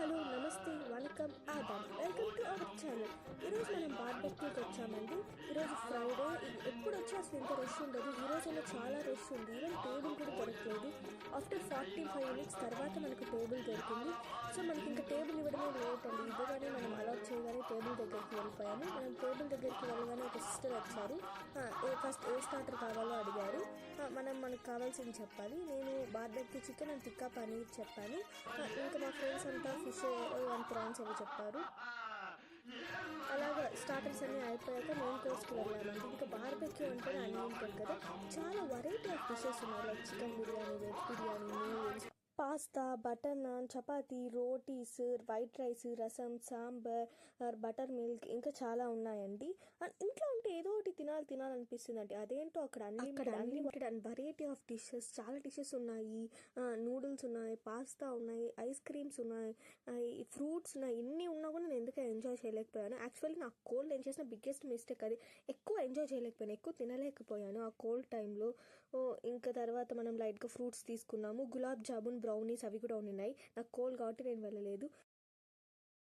Hello నమస్తే వనకం Aadab welcome to our channel. ఈరోజు మనం బార్బెక్యూకి వచ్చామండి. ఈరోజు ఫ్రైడే, ఎప్పుడు వచ్చి అసలు ఇంత రష్ ఉండదు. ఈరోజు ఏమో చాలా రష్ ఉంది. ఈవెన్ టేబుల్ కూడా దొరకలేదు. ఆఫ్టర్ 45 minutes తర్వాత మనకు టేబుల్ దొరికింది. సో మనకి ఇంకా టేబుల్ ఇవ్వడమే లేట్ అండి. ఇవ్వగానే మనం అలాట్ చేయగానే టేబుల్ దగ్గరికి వెళ్ళిపోయాము. మనం టేబుల్ దగ్గరికి వెళ్ళగానే ఒక సిస్టర్ వచ్చారు. ఫస్ట్ ఏ స్టార్టర్ కావాలో అడిగారు. మనకు కావాల్సింది చెప్పాలి. నేను barbecue chicken and tikka paneer చెప్పాను. ఇంకా మా ఫ్రెండ్స్ అంతా ఫిష్ అండ్ ప్రాన్స్ అవి చెప్పారు. అలాగా స్టార్టర్స్ అన్నీ అయిపోయాక మెయిన్ కోర్స్కి వెళ్ళామండి. ఇంకా బార్బెక్యూ అంటే అన్నీ ఉంటాయి కదా, చాలా వెరైటీ ఆఫ్ డిషెస్ ఉన్నాయి. Like chicken biryani, veg biryani, noodles, pasta, butter non, chapati, rotis, white rice, రసం, సాంబార్, బటర్ మిల్క్, ఇంకా చాలా ఉన్నాయండి. ఇంట్లో ఉంటే ఏదో ఒకటి తినాలనిపిస్తుందండి. అదేంటో అక్కడ unlimited and variety of dishes, చాలా డిషెస్ ఉన్నాయి. నూడిల్స్ ఉన్నాయి, పాస్తా ఉన్నాయి, ఐస్ క్రీమ్స్ ఉన్నాయి, ఫ్రూట్స్ ఉన్నాయి. ఇన్ని ఉన్నా కూడా నేను ఎందుకు ఎంజాయ్ చేయలేకపోయాను. యాక్చువల్లీ నా కోల్డ్ నేను చేసిన బిగ్గెస్ట్ మిస్టేక్ అది. ఎక్కువ ఎంజాయ్ చేయలేకపోయాను, ఎక్కువ తినలేకపోయాను ఆ కోల్డ్ టైంలో. ఇంకా తర్వాత మనం లైట్గా ఫ్రూట్స్ తీసుకున్నాము. గులాబ్ జామున్, బ్రౌనీస్ అవి కూడా ఉన్నాయి. నాకు కోల్డ్ కాబట్టి నేను వెళ్ళలేదు.